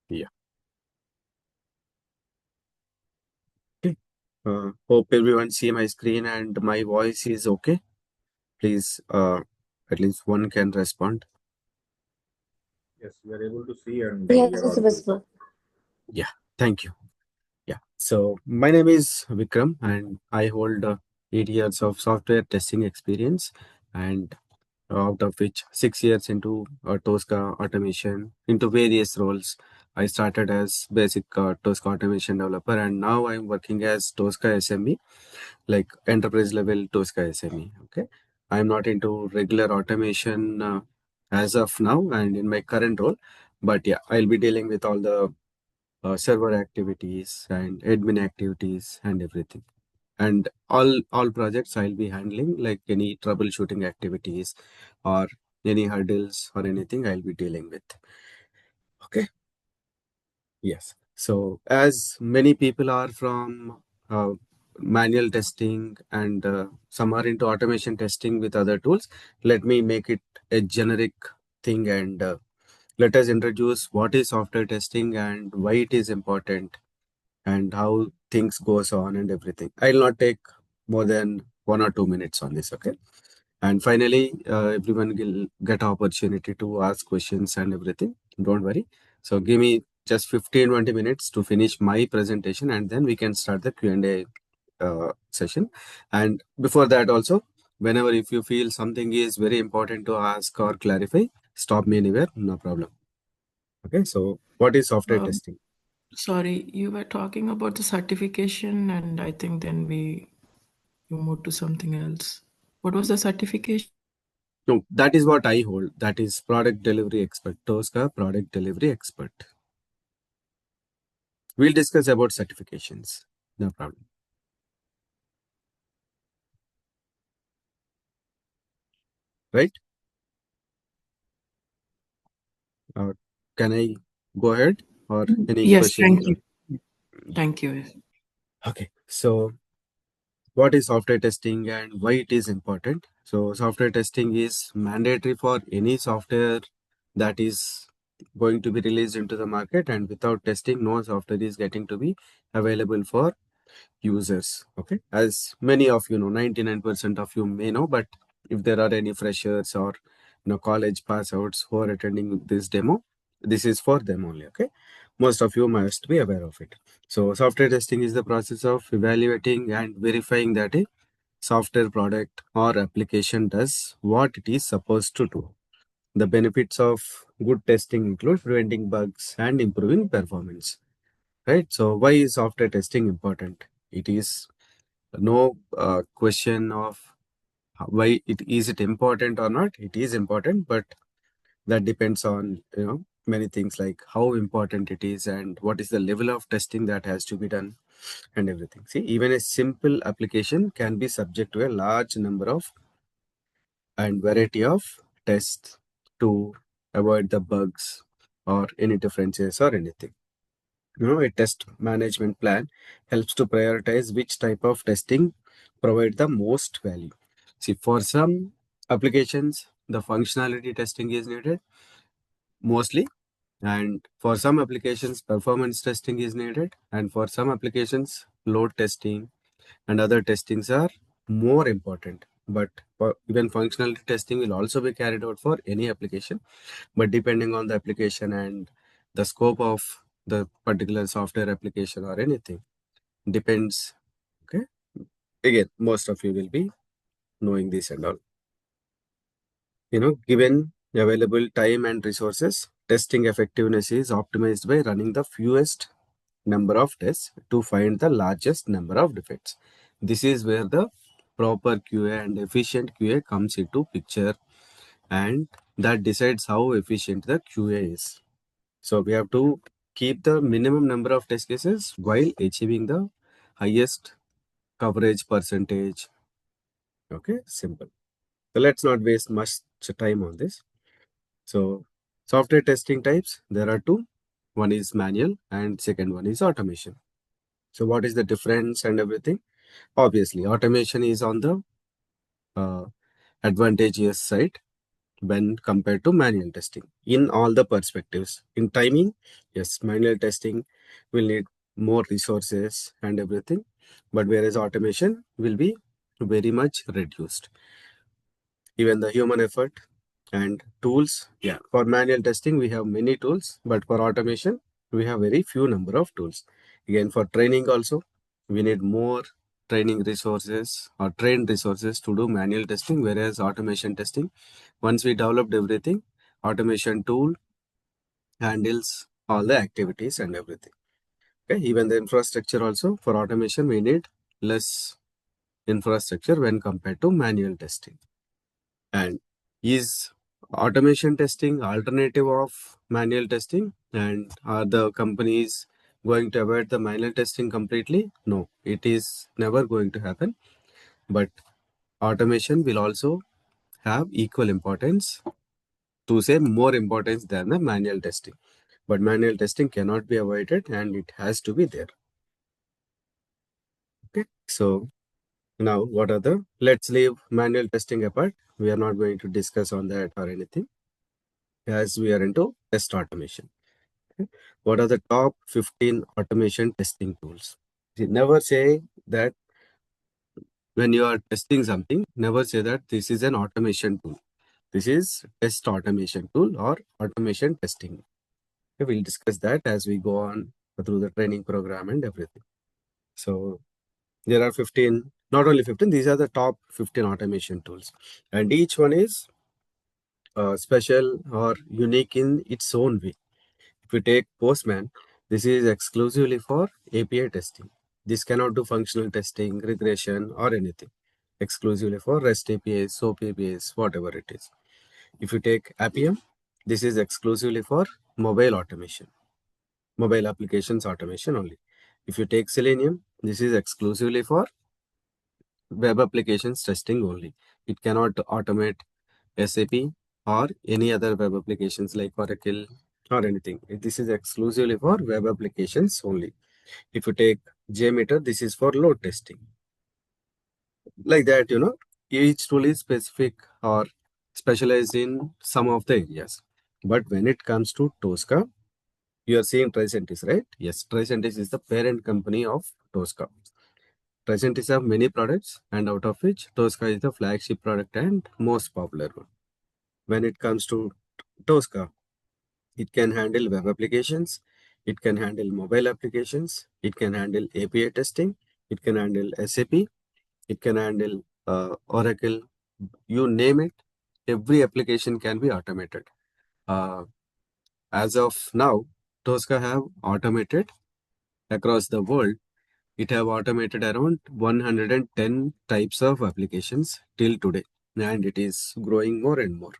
Yeah. Okay. Hope everyone see my screen and my voice is okay. Please, at least one can respond. Yes, we are able to see and Yes, we are it's audible. visible. Yeah. Thank you. Yeah. So my name is Vikram and I hold 8 years of software testing experience and out of which 6 years into Tosca automation into various roles. I started as basic Tosca automation developer and now I'm working as Tosca SME, like enterprise level Tosca SME. Okay. I'm not into regular automation as of now and in my current role, but yeah, I'll be dealing with all the server activities and admin activities and everything. And all projects I'll be handling, like any troubleshooting activities or any hurdles or anything I'll be dealing with. Okay. Yes. So as many people are from manual testing and some are into automation testing with other tools, let me make it a generic thing and let us introduce what is software testing and why it is important and how things goes on and everything. I'll not take more than 1 or 2 minutes on this, okay? And finally, everyone will get opportunity to ask questions and everything. Don't worry. So give me just 15-20 minutes to finish my presentation, and then we can start the Q&A session. And before that also, whenever if you feel something is very important to ask or clarify, stop me anywhere, no problem. Okay, so what is software Um, testing? Sorry, you were talking about the certification, and I think then you moved to something else. What was the certification? No, that is what I hold. That is product delivery expert. Tosca product delivery expert. We'll discuss about certifications. No problem. Right? Uh, can I go ahead or any Yes, questions? thank you. Thank you. Okay. So what is software testing and why it is important? So software testing is mandatory for any software that is going to be released into the market, and without testing, no software is getting to be available for users. Okay, as many of you know, 99% of you may know, but if there are any freshers or college pass outs who are attending this demo, this is for them only. Okay, most of you must be aware of it. So software testing is the process of evaluating and verifying that a software product or application does what it is supposed to do. The benefits of good testing include preventing bugs and improving performance. Right, so why is software testing important? It is no question of why it important or not. It is important, but that depends on many things, like how important it is and what is the level of testing that has to be done and everything. See, even a simple application can be subject to a large number of and variety of tests to avoid the bugs or any differences or anything. A test management plan helps to prioritize which type of testing provide the most value. See, for some applications, the functionality testing is needed mostly, and for some applications, performance testing is needed, and for some applications, load testing and other testings are more important. But even functionality testing will also be carried out for any application, but depending on the application and the scope of the particular software application or anything depends. Okay, again, most of you will be knowing this and all. Given available time and resources, testing effectiveness is optimized by running the fewest number of tests to find the largest number of defects. This is where the proper QA and efficient QA comes into picture, and that decides how efficient the QA is. So we have to keep the minimum number of test cases while achieving the highest coverage percentage. Okay, simple. So let's not waste much time on this. So software testing types, there are two. One is manual and second one is automation. So what is the difference and everything? Obviously, automation is on the uh, advantageous side, when compared to manual testing in all the perspectives. In timing, yes, manual testing will need more resources and everything, but whereas automation will be very much reduced. Even the human effort and tools, yeah, for manual testing we have many tools, but for automation we have very few number of tools. Again, for training also we need more training resources or trained resources to do manual testing, whereas automation testing, once we developed everything, automation tool handles all the activities and everything. Okay, even the infrastructure also for automation we need less infrastructure when compared to manual testing. And is automation testing alternative of manual testing, and are the companies going to avoid the manual testing completely? No, it is never going to happen, but automation will also have equal importance, to say more importance than the manual testing. But manual testing cannot be avoided and it has to be there. Okay, so now what are the, let's leave manual testing apart. We are not going to discuss on that or anything, as we are into test automation. Okay? What are the top 15 automation testing tools? See, never say that when you are testing something, never say that this is an automation tool. This is test automation tool or automation testing. Okay, we'll discuss that as we go on through the training program and everything. So there are 15, not only 15, these are the top 15 automation tools. And each one is special or unique in its own way. If we take Postman, this is exclusively for API testing. This cannot do functional testing, regression, or anything. Exclusively for REST APIs, SOAP APIs, whatever it is. If you take Appium, this is exclusively for mobile automation, mobile applications automation only. If you take Selenium, this is exclusively for web applications testing only. It cannot automate SAP or any other web applications like Oracle or anything. This is exclusively for web applications only. If you take Jmeter, this is for load testing. Like that, each tool is specific or specialized in some of the areas. But when it comes to Tosca, you are seeing Tricentis, right? Yes, Tricentis is the parent company of Tosca. Tricentis have many products, and out of which Tosca is the flagship product and most popular one. When it comes to Tosca, it can handle web applications, it can handle mobile applications, it can handle API testing, it can handle SAP, it can handle Oracle, you name it. Every application can be automated. Uh, as of now, Tosca have automated across the world. It have automated around 110 types of applications till today, and it is growing more and more.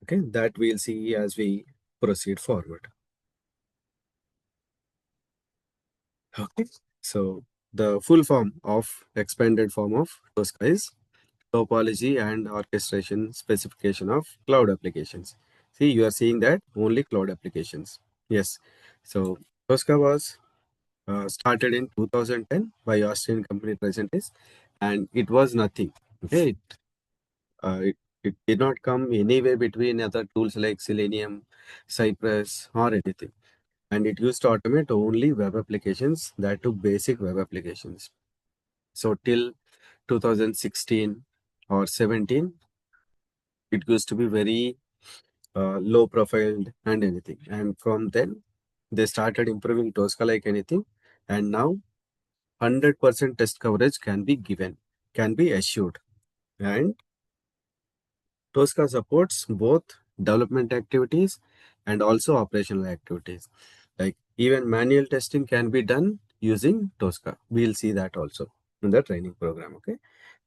Okay, that we'll see as we proceed forward. Okay, so the full form of expanded form of Tosca is topology and orchestration specification of cloud applications. See, you are seeing that only cloud applications. Yes, so Tosca was started in 2010 by Austrian company Presentis, and it was nothing. Okay, it did not come anywhere between other tools like Selenium, Cypress, or anything. And it used to automate only web applications, that to basic web applications. So till 2016 or 17, it used to be very low profiled and anything. And from then, they started improving Tosca like anything. And now 100% test coverage can be given, can be assured. And Tosca supports both development activities and also operational activities. Like even manual testing can be done using Tosca. We'll see that also in the training program. Okay.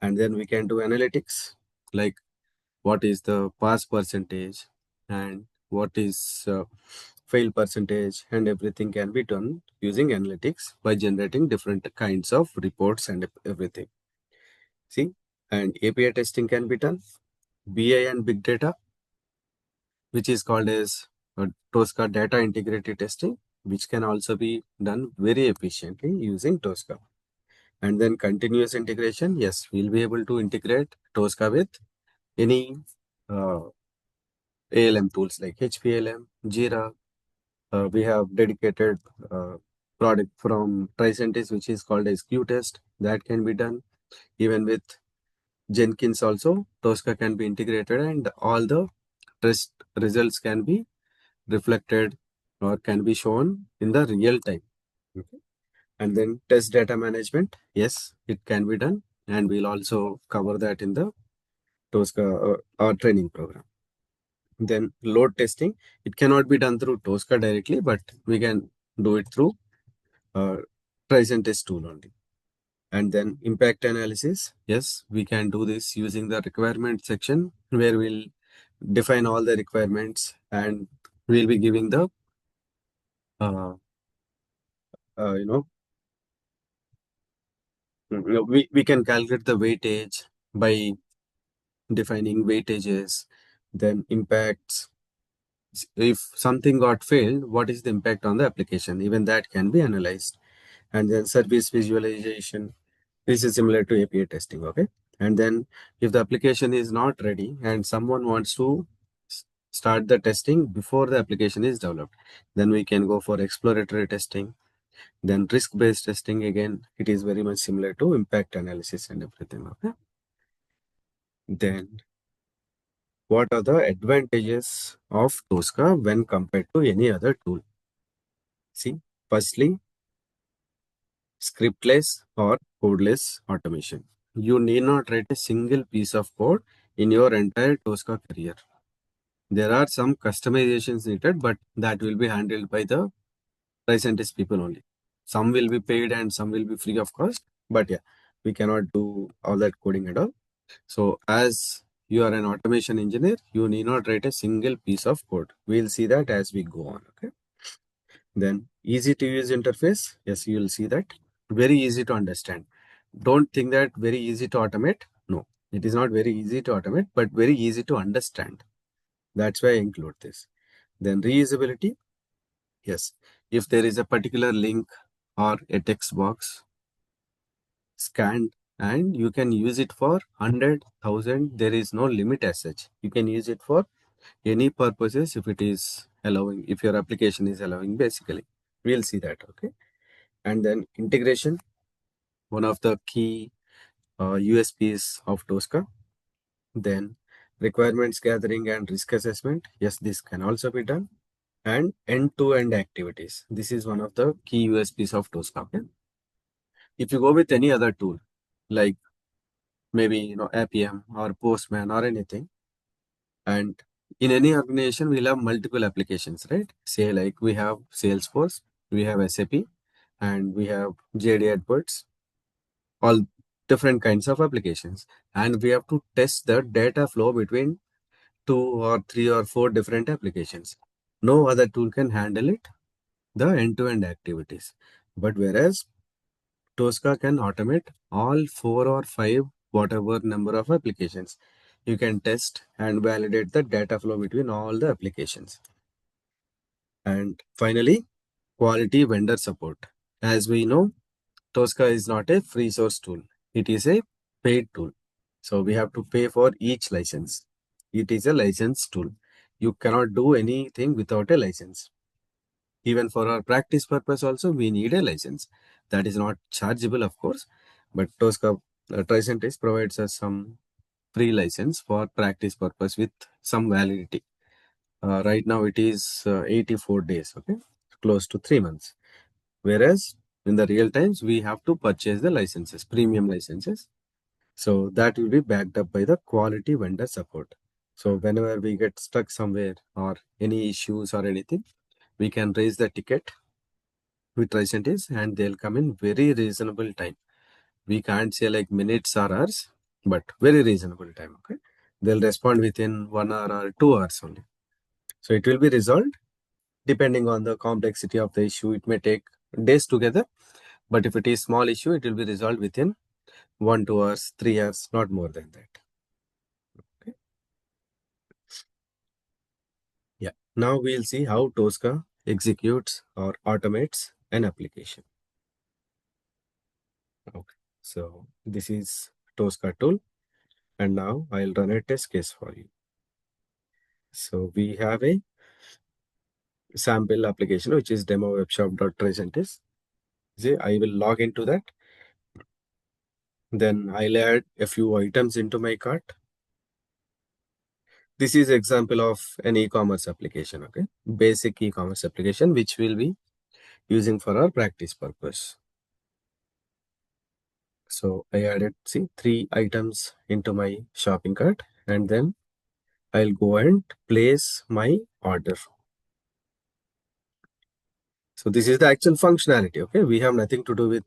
And then we can do analytics, like what is the pass percentage and what is fail percentage, and everything can be done using analytics by generating different kinds of reports and everything. See, and API testing can be done, BI and big data, which is called as Tosca data integrity testing, which can also be done very efficiently using Tosca. And then continuous integration, yes, we'll be able to integrate Tosca with any ALM tools like HPLM, Jira. We have dedicated product from Tricentis, which is called as Qtest. That can be done. Even with Jenkins also, Tosca can be integrated and all the test results can be reflected or can be shown in the real time. Okay. And then test data management, yes, it can be done. And we'll also cover that in the Tosca our training program. Then load testing, it cannot be done through Tosca directly, but we can do it through uh, Tricentis tool only. And then impact analysis, yes, we can do this using the requirement section where we'll define all the requirements and we'll be giving the uh, uh, you know we can calculate the weightage by defining weightages, then impacts. If something got failed, what is the impact on the application? Even that can be analyzed. And then service visualization. This is similar to API testing, okay? And then if the application is not ready and someone wants to start the testing before the application is developed, then we can go for exploratory testing. Then risk-based testing, again, it is very much similar to impact analysis and everything, okay? Then what are the advantages of Tosca when compared to any other tool? See, firstly, scriptless or codeless automation. You need not write a single piece of code in your entire Tosca career. There are some customizations needed, but that will be handled by the scientist people only. Some will be paid and some will be free of cost. But yeah, we cannot do all that coding at all. So as you are an automation engineer, you need not write a single piece of code. We'll see that as we go on. Okay. Then easy to use interface. Yes, you will see that. Very easy to understand. Don't think that very easy to automate. No, it is not very easy to automate, but very easy to understand. That's why I include this. Then reusability. Yes, if there is a particular link or a text box scanned and you can use it for 100,000, there is no limit as such. You can use it for any purposes if it is allowing, if your application is allowing basically. We'll see that, okay? And then integration, one of the key USPs of Tosca. Then requirements gathering and risk assessment. Yes, this can also be done. And end-to-end activities. This is one of the key USPs of Tosca. Okay? If you go with any other tool, like maybe APM or Postman or anything, and in any organization we'll have multiple applications, right? Say like we have Salesforce, we have SAP, and we have JD Edwards, all different kinds of applications, and we have to test the data flow between 2 or 3 or 4 different applications. No other tool can handle it, the end-to-end activities. But whereas Tosca can automate all 4 or 5, whatever number of applications. You can test and validate the data flow between all the applications. And finally, quality vendor support. As we know, Tosca is not a free source tool. It is a paid tool. So we have to pay for each license. It is a license tool. You cannot do anything without a license. Even for our practice purpose also, we need a license. That is not chargeable, of course, but Tosca Tricentis provides us some free license for practice purpose with some validity. Right now it is 84 days, okay, close to 3 months. Whereas in the real times, we have to purchase the licenses, premium licenses. So that will be backed up by the quality vendor support. So whenever we get stuck somewhere or any issues or anything, we can raise the ticket with Tricentis and they'll come in very reasonable time. We can't say like minutes or hours, but very reasonable time. Okay. They'll respond within 1 hour or 2 hours only. So it will be resolved depending on the complexity of the issue. It may take days together, but if it is small issue, it will be resolved within 1, 2 hours, 3 hours, not more than that. Okay. Yeah. Now we'll see how Tosca executes or automates an application. Okay. So this is Tosca tool. And now I'll run a test case for you. So we have a sample application, which is demo webshop.trace. See, I will log into that. Then I'll add a few items into my cart. This is example of an e-commerce application, okay? Basic e-commerce application, which we'll be using for our practice purpose. So I added, see, 3 items into my shopping cart, and then I'll go and place my order. So this is the actual functionality, okay? We have nothing to do with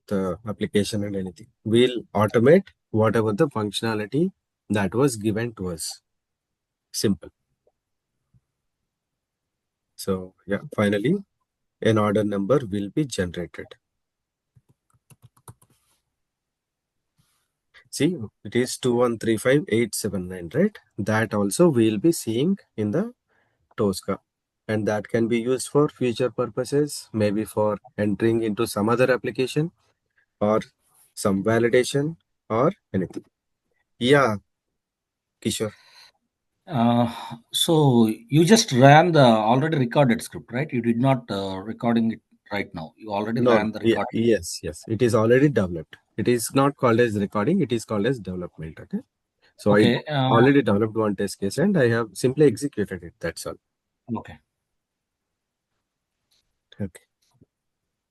application and anything. We'll automate whatever the functionality that was given to us. Simple. So yeah, finally, an order number will be generated. See, it is 2135879, right? That also we'll be seeing in the Tosca. And that can be used for future purposes, maybe for entering into some other application or some validation or anything. Yeah, Kishore. Uh, so you just ran the already recorded script, right? You did not recording it right now. You already No, no. ran the Yeah, recording. yes. It is already developed. It is not called as recording. It is called as development. Okay. So I Okay. already developed one test case and I have simply executed it. That's all. Okay. Okay.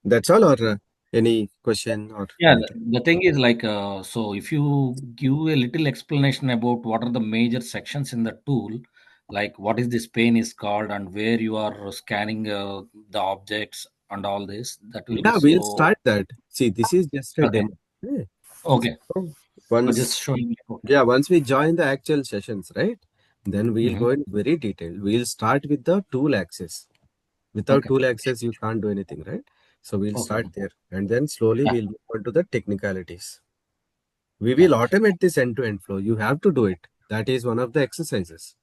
That's all, or any question or Yeah, anything? the thing is like, so if you give a little explanation about what are the major sections in the tool, like what is this pane is called and where you are scanning the objects and all this, that will be Yeah, we'll so. start that. See, this is just a Okay. demo. Okay. Okay. So But just once, showing. Okay. yeah, once we join the actual sessions, right? Then we'll Mhm. go in very detailed. We'll start with the tool access. Without Okay. tool access, you can't do anything, right? So we'll Okay. start there. And then slowly Yeah. we'll move on to the technicalities. We Yeah. will automate this end-to-end flow. You have to do it. That is one of the exercises.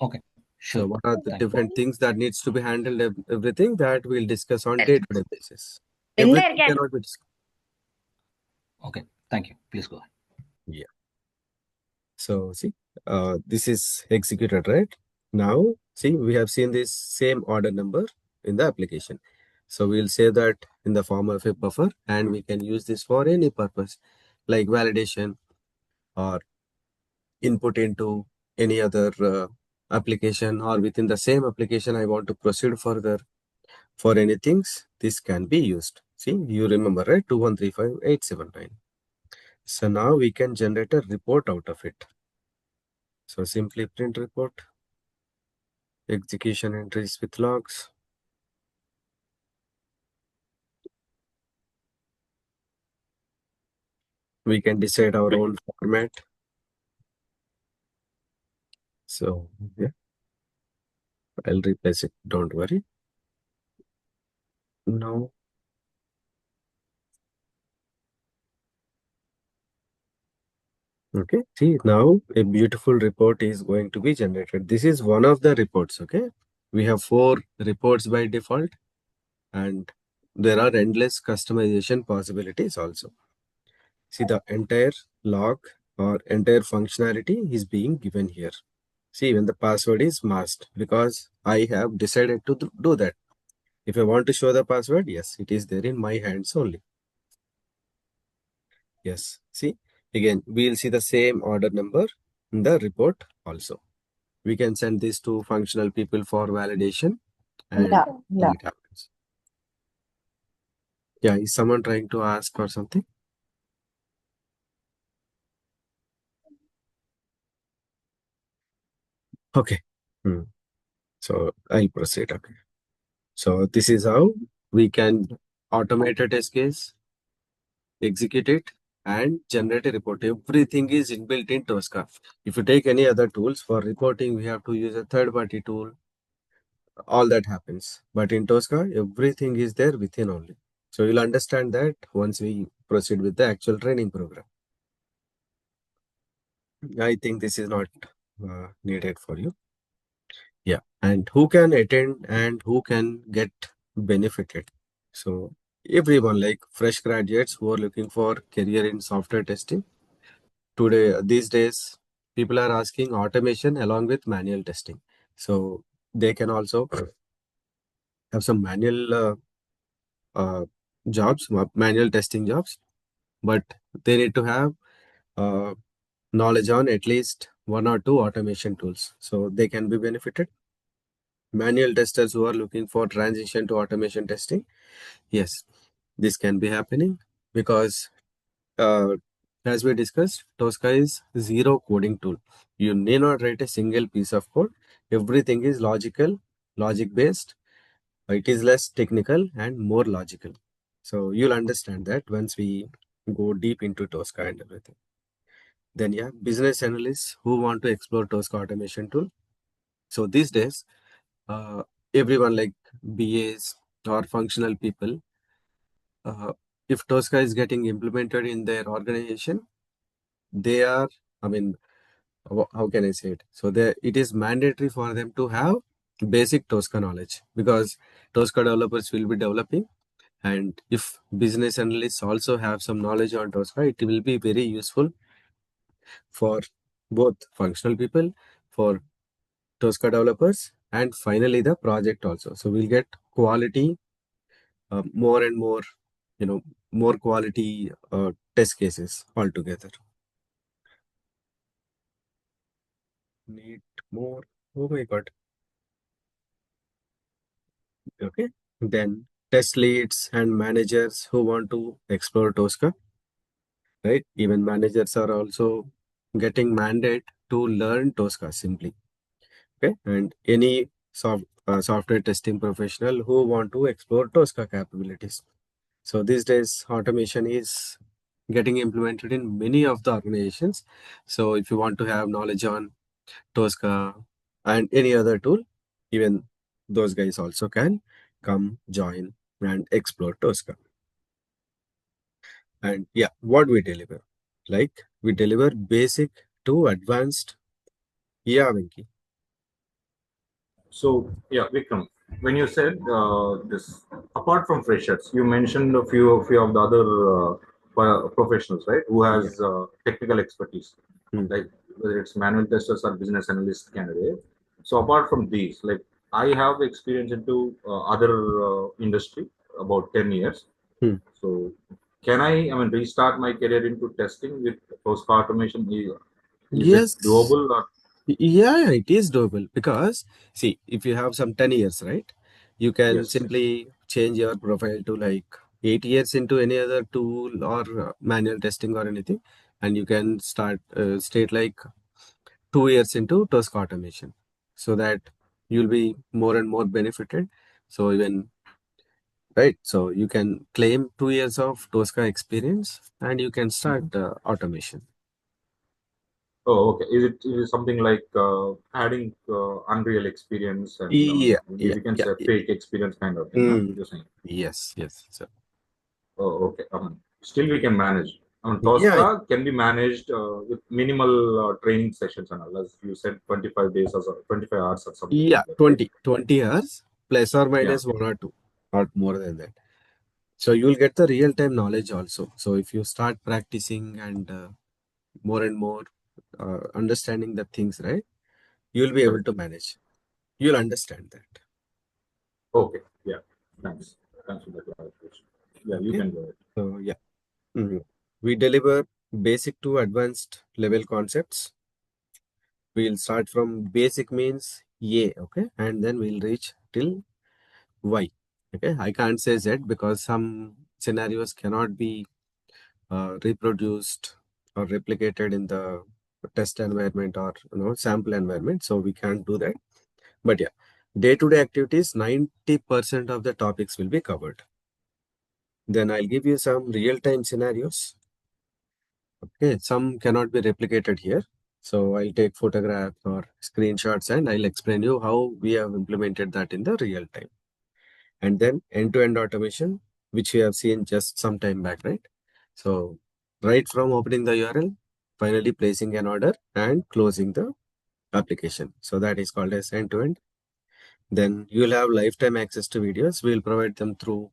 Okay. Sure. So what are the Thank you. different things that needs to be handled, everything that we'll discuss on day-to-day basis. Everything cannot be discussed. Okay. Thank you. Please go ahead. Yeah. So see, this is executed, right? Now, see, we have seen this same order number in the application. So we'll say that in the form of a buffer, and we can use this for any purpose, like validation or input into any other application, or within the same application, I want to proceed further for any things. This can be used. See, you remember, right? 2135879. So now we can generate a report out of it. So simply print report, execution entries with logs. We can decide our own format. So yeah, I'll replace it. Don't worry. Now, okay. See, now a beautiful report is going to be generated. This is one of the reports. Okay. We have 4 reports by default, and there are endless customization possibilities also. See, the entire log or entire functionality is being given here. See, when the password is masked, because I have decided to do that. If I want to show the password, yes, it is there in my hands only. Yes. See, again, we'll see the same order number in the report also. We can send this to functional people for validation and see it happens. Yeah, is someone trying to ask for something? Okay. Hmm. So I'll proceed. Okay. So this is how we can automate a test case, execute it, and generate a report. Everything is inbuilt in Tosca. If you take any other tools for reporting, we have to use a third-party tool. All that happens. But in Tosca, everything is there within only. So you'll understand that once we proceed with the actual training program. I think this is not needed for you. Yeah. And who can attend and who can get benefited? So everyone, like fresh graduates who are looking for career in software testing. Today, these days, people are asking automation along with manual testing. So they can also have some manual jobs, manual testing jobs, but they need to have uh, knowledge on at least one or two automation tools. So they can be benefited. Manual testers who are looking for transition to automation testing, yes, this can be happening because as we discussed, Tosca is zero coding tool. You need not write a single piece of code. Everything is logical, logic based. It is less technical and more logical. So you'll understand that once we go deep into Tosca and everything. Then yeah, business analysts who want to explore Tosca automation tool. So these days, uh, everyone like BAs or functional people, if Tosca is getting implemented in their organization, they are, I mean, how can I say it? So it is mandatory for them to have basic Tosca knowledge because Tosca developers will be developing. And if business analysts also have some knowledge on Tosca, it will be very useful for both functional people, for Tosca developers, and finally the project also. So we'll get quality, more and more, more quality test cases altogether. Need more. Oh my God. Okay. Then test leads and managers who want to explore Tosca, right? Even managers are also getting mandate to learn Tosca simply. Okay. And any software testing professional who want to explore Tosca capabilities. So these days, automation is getting implemented in many of the organizations. So if you want to have knowledge on Tosca and any other tool, even those guys also can come join and explore Tosca. And yeah, what we deliver, like we deliver basic to advanced. Yeah, Venki. So yeah, Vikram, when you said this, apart from freshers, you mentioned a few of the other professionals, right? Who Yeah. has technical expertise, Hmm. like whether it's manual testers or business analyst candidate. So apart from these, like I have experience into other industry about 10 years. Hmm. So can I mean, restart my career into testing with post automation? Is it Yes. doable or Yeah, it is doable because see, if you have some 10 years, right, you can yes, yes. simply change your profile to like 8 years into any other tool or manual testing or anything, and you can start state like 2 years into task automation, so that you'll be more and more benefited. So even right, so you can claim 2 years of Tosca experience and you can Mhm. start automation. Oh, okay. Is it something like adding Unreal experience and Yeah, maybe yeah, we can yeah. say fake experience kind of thing, huh? Mm, You're saying. yes, yes. So Oh, okay. Still we can manage. yeah, Tosca can be managed with minimal training sessions and all. As you said, 25 days or 25 hours or something yeah, like that, right? 20 hours plus or Yeah. minus one or two, not more than that. So you'll get the real time knowledge also. So if you start practicing and more and more understanding the things, right, you'll be able Correct. to manage. You'll understand that. Okay. Yeah. Thanks. Thanks for the clarification. Yeah, you Okay. can go ahead. So yeah. Mhm. We deliver basic to advanced level concepts. We'll start from basic means A, okay, and then we'll reach till Y. Okay, I can't say Z because some scenarios cannot be reproduced or replicated in the test environment or sample environment, so we can't do that. But yeah, day-to-day activities, 90% of the topics will be covered. Then I'll give you some real-time scenarios. Okay, some cannot be replicated here. So I'll take photographs or screenshots and I'll explain you how we have implemented that in the real time. And then end-to-end automation, which we have seen just some time back, right? So right from opening the URL, finally placing an order and closing the application. So that is called as end-to-end. Then you'll have lifetime access to videos. We'll provide them through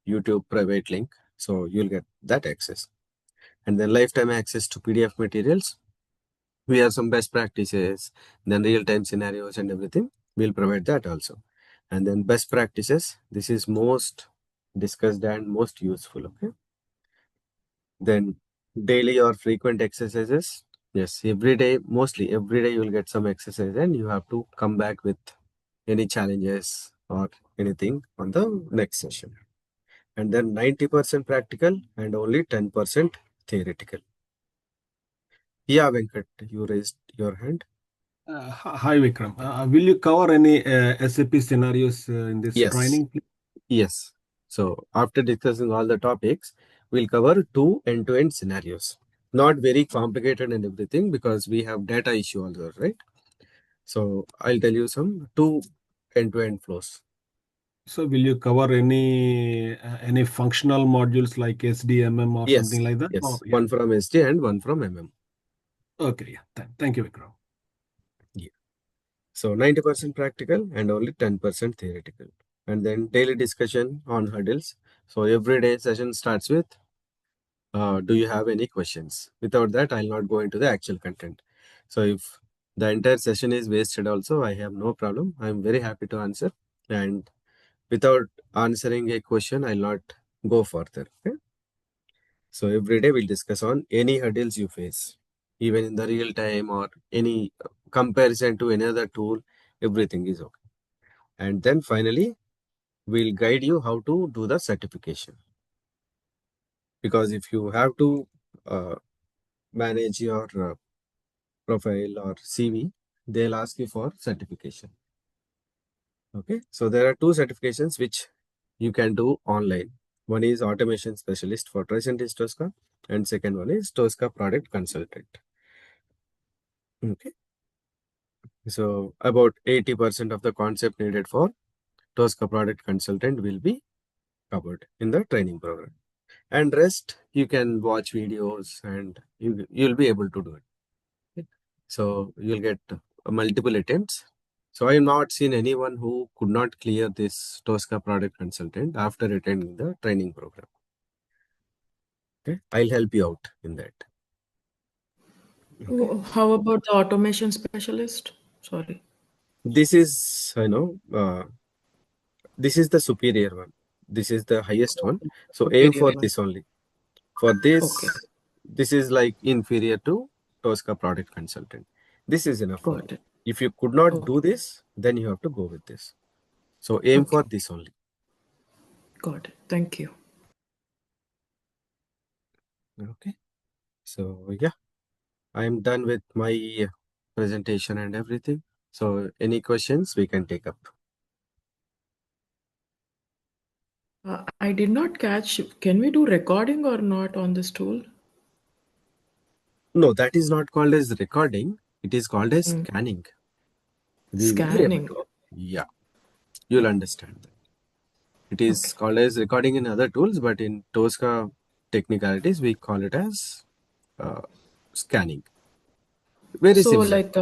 YouTube private link. So you'll get that access. And then lifetime access to PDF materials. We have some best practices, then real-time scenarios and everything. We'll provide that also. And then best practices. This is most discussed and most useful. Okay. Then daily or frequent exercises. Yes, every day, mostly every day you'll get some exercise and you have to come back with any challenges or anything on the next session. And then 90% practical and only 10% theoretical. Yeah, Venkat, you raised your hand. Hi, Vikram. Will you cover any SAP scenarios in this Yes, training? yes. So after discussing all the topics, we'll cover 2 end-to-end scenarios. Not very complicated and everything because we have data issue also, right? So I'll tell you some 2 end-to-end flows. So will you cover any functional modules like SDMM or Yes, something like that? yes. Oh, yeah. One from SD and one from MM. Okay, yeah. Thank you, Vikram. Yeah. So 90% practical and only 10% theoretical. And then daily discussion on hurdles. So every day session starts with, do you have any questions? Without that, I'll not go into the actual content. So if the entire session is wasted also, I have no problem. I'm very happy to answer. And without answering a question, I'll not go further. Okay? So every day we'll discuss on any hurdles you face, even in the real time or any comparison to any other tool, everything is okay. And then finally, we'll guide you how to do the certification. Because if you have to manage your profile or CV, they'll ask you for certification. Okay, so there are 2 certifications which you can do online. One is Automation Specialist for Tricentis Tosca, and second one is Tosca Product Consultant. Okay, so about 80% of the concept needed for Tosca Product Consultant will be covered in the training program. And rest, you can watch videos and you'll be able to do it. Okay. So you'll get multiple attempts. So I have not seen anyone who could not clear this Tosca Product Consultant after attending the training program. Okay, I'll help you out in that. Okay. How about the automation specialist? Sorry. This is, this is the superior one. This is the highest one. So aim Superior for one. this only. For Okay, this is like inferior to Tosca Product Consultant. This is enough for got you. it. If you could not Okay, do this, then you have to go with this. So aim okay, for this only. got it. Thank you. Okay. So yeah, I'm done with my presentation and everything. So any questions we can take up. I did not catch. Can we do recording or not on this tool? No, that is not called as recording. It is called as Mm. scanning. We will be able Scanning. to. Yeah, you'll understand that. It is Okay. called as recording in other tools, but in Tosca technicalities, we call it as scanning. Very So similar. like,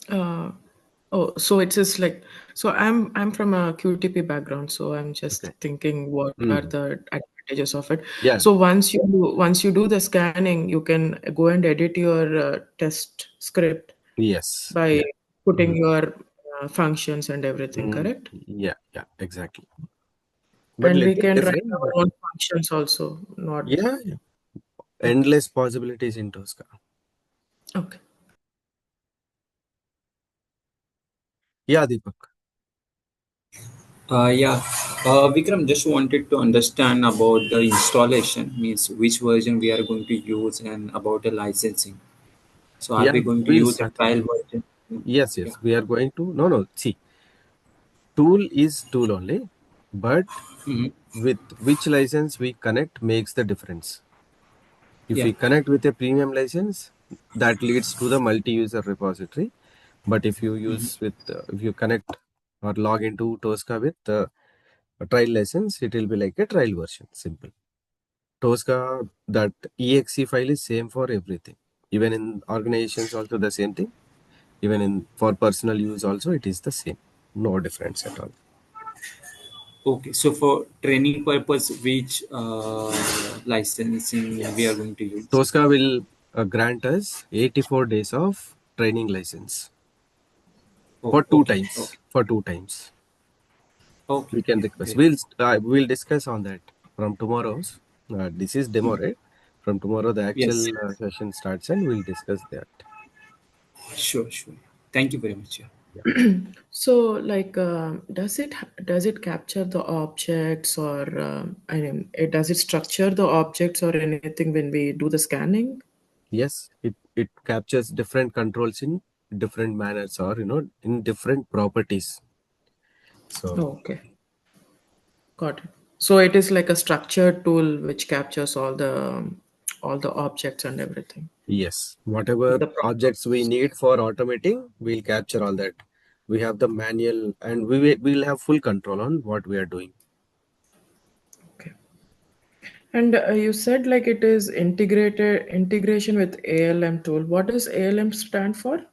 uh, oh, so it's just like, so I'm from a QTP background, so I'm just Okay. thinking what are Mm. the advantages of it. Yeah. So once you do the scanning, you can go and edit your test script Yes. by Yeah. putting Mm. your functions and everything, Mm. correct? Yeah. Yeah. Exactly. But And we little can write different. But our own functions also, not yeah, yeah. okay. Endless possibilities in Tosca. Okay. Yeah, Deepak. Yeah, Vikram just wanted to understand about the installation, means which version we are going to use and about the licensing. So are Yeah, we going to we'll use a start that. trial version? Yes, Yeah, yes. We are going to. No, no. See, tool is tool only, but hmm, with which license we connect makes the difference. If yeah, we connect with a premium license, that leads to the multi-user repository. But if you hmm. use with, if you connect or log into Tosca with a trial license, it will be like a trial version. Simple. Tosca, that exe file is same for everything. Even in organizations, also the same thing. Even in for personal use, also it is the same. No difference at all. Okay, so for training purpose, which licensing we are Yes. going to use? Tosca will grant us 84 days of training license. for two Okay. times. Okay. For two times, Okay. we can request. Great. We'll discuss on that from tomorrow's. This is demo, right? From tomorrow, the actual Yes. session starts, and we'll discuss that. Sure. Sure. Thank you very much. Yeah. So, like, does it capture the objects, or I mean, does it structure the objects or anything when we do the scanning? Yes, it captures different controls in different manners, or in different properties. So Oh, okay, got it. So it is like a structured tool which captures all the objects and everything yes, in whatever the objects we process. need for automating, we'll capture all that. We have the manual, and we'll have full control on what we are doing. Okay. And you said like it is integrated integration with ALM tool. What does ALM stand for?